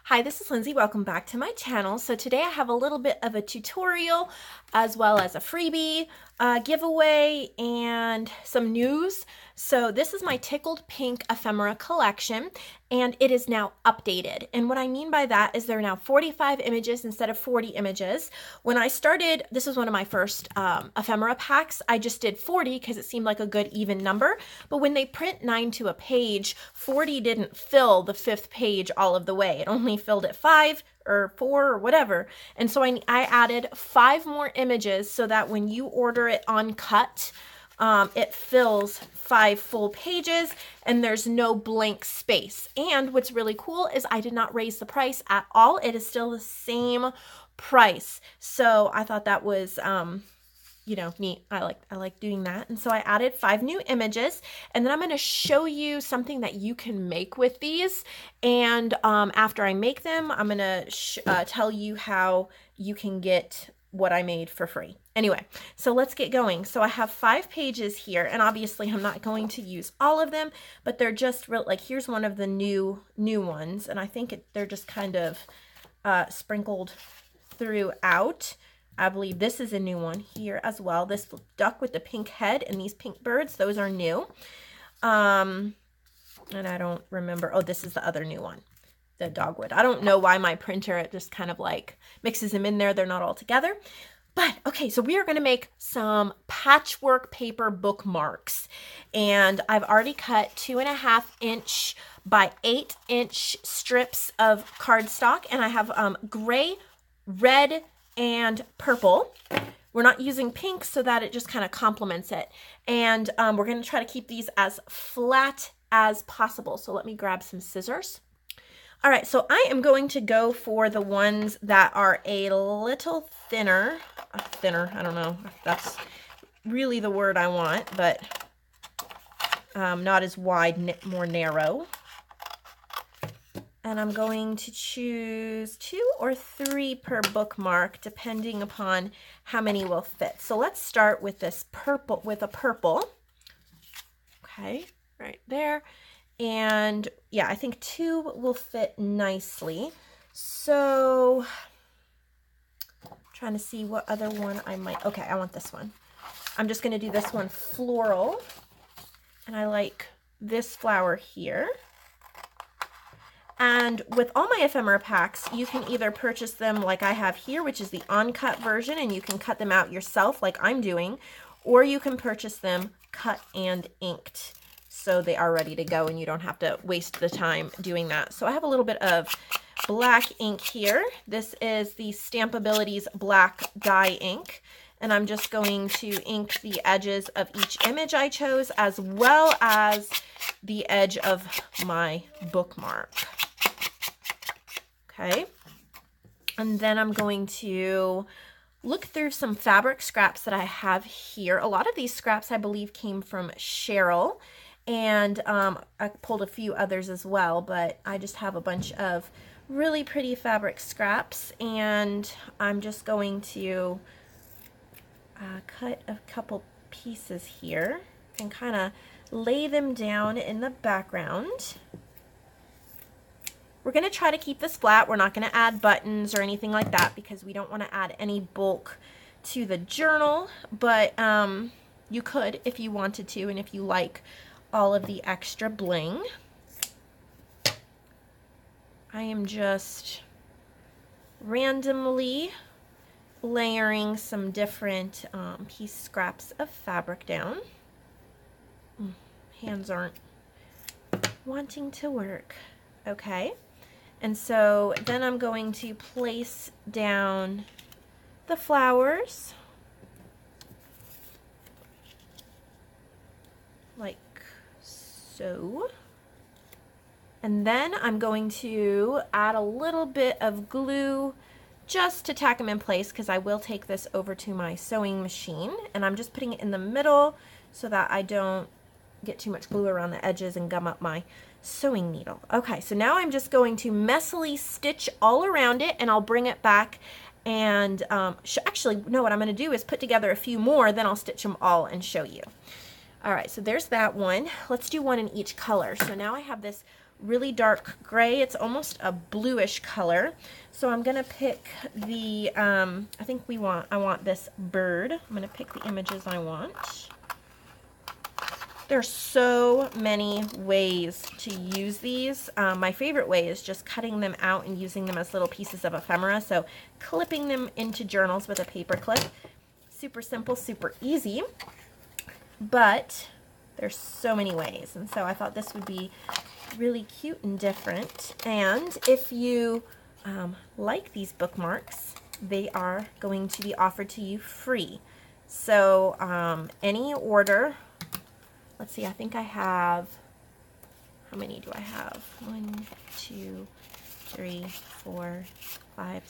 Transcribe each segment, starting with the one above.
Hi, this is Lindsay. Welcome back to my channel. So today I have a little bit of a tutorial as well as a freebie giveaway and some news. So this is my Tickled Pink ephemera collection and it is now updated. And what I mean by that is there are now 45 images instead of 40 images. When I started, this was one of my first ephemera packs. I just did 40 because it seemed like a good even number. But when they print 9 to a page, 40 didn't fill the 5th page all of the way. It only filled it 5 or 4 or whatever. And so I added 5 more images so that when you order it uncut, it fills 5 full pages and there's no blank space. And what's really cool is I did not raise the price at all. It is still the same price. So I thought that was you know, neat. I like doing that. And so I added 5 new images, and then I'm going to show you something that you can make with these. And after I make them, I'm going to tell you how you can get what I made for free. Anyway, so let's get going. So I have 5 pages here, and obviously I'm not going to use all of them, but they're just real, like here's one of the new ones, and I think they're just kind of sprinkled throughout. I believe this is a new one here as well. This duck with the pink head and these pink birds, those are new. And I don't remember. Oh, this is the other new one, the dogwood. I don't know why my printer, it just kind of like mixes them in there. They're not all together. But okay, so we are going to make some patchwork paper bookmarks. And I've already cut 2.5 inch by 8 inch strips of cardstock. And I have gray, red, and purple. We're not using pink so that it just kind of complements it. And we're going to try to keep these as flat as possible. So let me grab some scissors. All right, so I am going to go for the ones that are a little thinner. I don't know if that's really the word I want, but not as wide, more narrow. And I'm going to choose 2 or 3 per bookmark, depending upon how many will fit. So let's start with this purple, with a purple. Okay, right there. And yeah, I think 2 will fit nicely. So I'm trying to see what other one I might, okay, I want this one. I'm just gonna do this one floral. And I like this flower here. And with all my ephemera packs, you can either purchase them like I have here, which is the uncut version, and you can cut them out yourself like I'm doing, or you can purchase them cut and inked so they are ready to go and you don't have to waste the time doing that. So I have a little bit of black ink here. This is the Stampability's black dye ink, and I'm just going to ink the edges of each image I chose as well as the edge of my bookmark. Okay, and then I'm going to look through some fabric scraps that I have here. A lot of these scraps I believe came from Cheryl, and I pulled a few others as well, but I just have a bunch of really pretty fabric scraps, and I'm just going to cut a couple pieces here and kind of lay them down in the background. We're going to try to keep this flat. We're not going to add buttons or anything like that because we don't want to add any bulk to the journal, but you could if you wanted to and if you like all of the extra bling. I am just randomly layering some different piece scraps of fabric down. Hands aren't wanting to work. Okay. And so then I'm going to place down the flowers like so. And then I'm going to add a little bit of glue just to tack them in place because I will take this over to my sewing machine. And I'm just putting it in the middle so that I don't get too much glue around the edges and gum up my sewing needle. Okay, so now I'm just going to messily stitch all around it, and I'll bring it back and actually, no, what I'm going to do is put together a few more, then I'll stitch them all and show you. All right, so there's that one. Let's do one in each color. So now I have this really dark gray. It's almost a bluish color. So I'm gonna pick the, I want this bird. I'm gonna pick the images I want. There's so many ways to use these. My favorite way is just cutting them out and using them as little pieces of ephemera. So clipping them into journals with a paper clip. Super simple, super easy, but there's so many ways. And so I thought this would be really cute and different. And if you like these bookmarks, they are going to be offered to you free. So any order, let's see, I think I have, how many do I have? 1, 2, 3, 4, 5,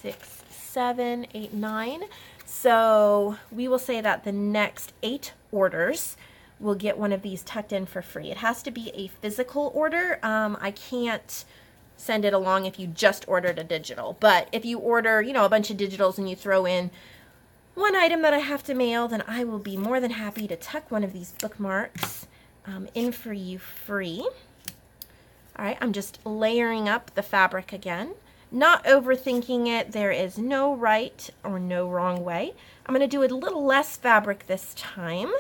6, 7, 8, 9. So we will say that the next 8 orders will get one of these tucked in for free. It has to be a physical order. I can't send it along if you just ordered a digital. But if you order, you know, a bunch of digitals and you throw in one item that I have to mail, then I will be more than happy to tuck one of these bookmarks in for you free. All right, I'm just layering up the fabric again. Not overthinking it. There is no right or no wrong way. I'm going to do a little less fabric this time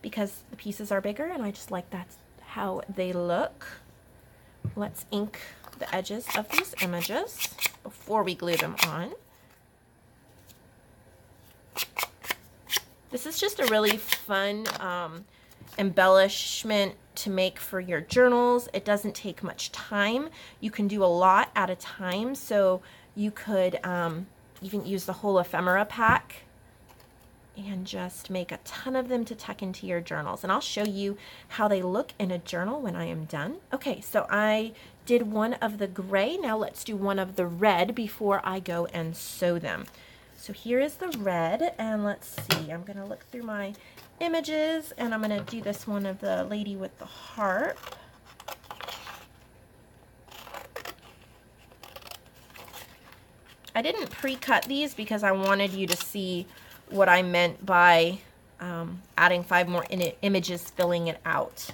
because the pieces are bigger and I just like that's how they look. Let's ink the edges of these images before we glue them on. This is just a really fun embellishment to make for your journals. It doesn't take much time. You can do a lot at a time, so you could even use the whole ephemera pack and just make a ton of them to tuck into your journals. And I'll show you how they look in a journal when I am done. Okay, so I did one of the gray. Now let's do one of the red before I go and sew them. So here is the red, and let's see, I'm gonna look through my images and I'm gonna do this one of the lady with the harp. I didn't pre-cut these because I wanted you to see what I meant by adding 5 more images, filling it out.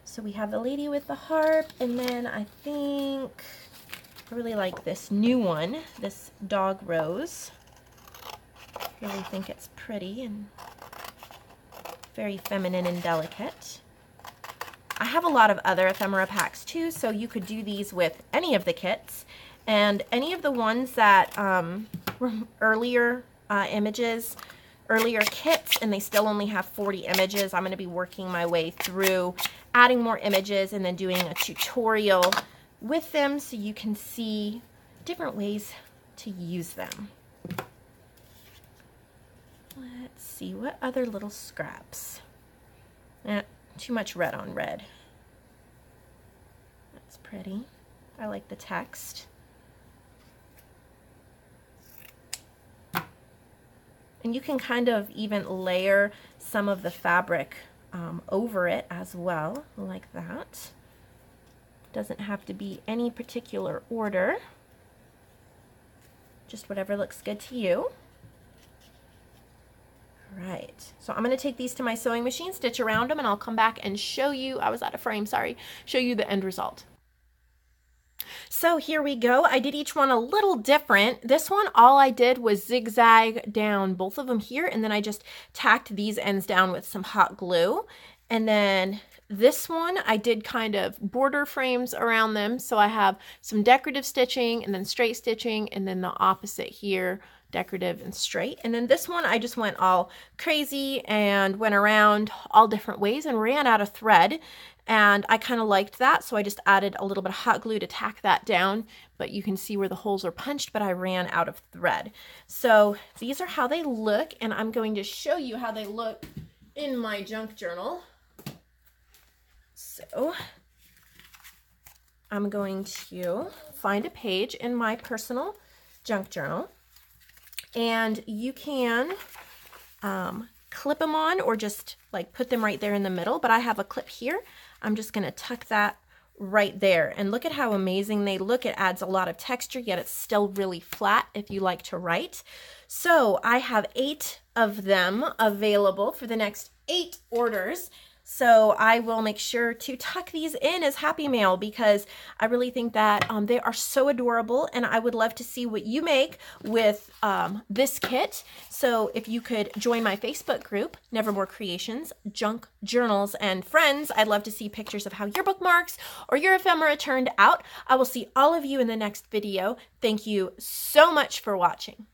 So we have the lady with the harp, and then I think I really like this new one, this dog rose. I really think it's pretty and very feminine and delicate. I have a lot of other ephemera packs too, so you could do these with any of the kits. And any of the ones that were earlier images, earlier kits, and they still only have 40 images, I'm going to be working my way through adding more images and then doing a tutorial with them so you can see different ways to use them. Let's see, what other little scraps? Too much red on red. That's pretty. I like the text. And you can kind of even layer some of the fabric over it as well, like that. Doesn't have to be any particular order. Just whatever looks good to you. Right, so I'm going to take these to my sewing machine, stitch around them, and I'll come back and show you, I was out of frame, sorry, show you the end result. So here we go. I did each one a little different. This one, all I did was zigzag down both of them here, and then I just tacked these ends down with some hot glue. And then this one, I did kind of border frames around them. So I have some decorative stitching and then straight stitching, and then the opposite here, decorative and straight. And then this one, I just went all crazy and went around all different ways and ran out of thread. And I kind of liked that, so I just added a little bit of hot glue to tack that down, but you can see where the holes are punched, but I ran out of thread. So these are how they look, and I'm going to show you how they look in my junk journal. So I'm going to find a page in my personal junk journal, and you can clip them on or just like put them right there in the middle, but I have a clip here. I'm just going to tuck that right there, and look at how amazing they look. It adds a lot of texture, yet it's still really flat if you like to write. So I have 8 of them available for the next 8 orders. So I will make sure to tuck these in as Happy Mail because I really think that they are so adorable, and I would love to see what you make with this kit. So if you could join my Facebook group, Nevermore Creations, Junk Journals, and Friends, I'd love to see pictures of how your bookmarks or your ephemera turned out. I will see all of you in the next video. Thank you so much for watching.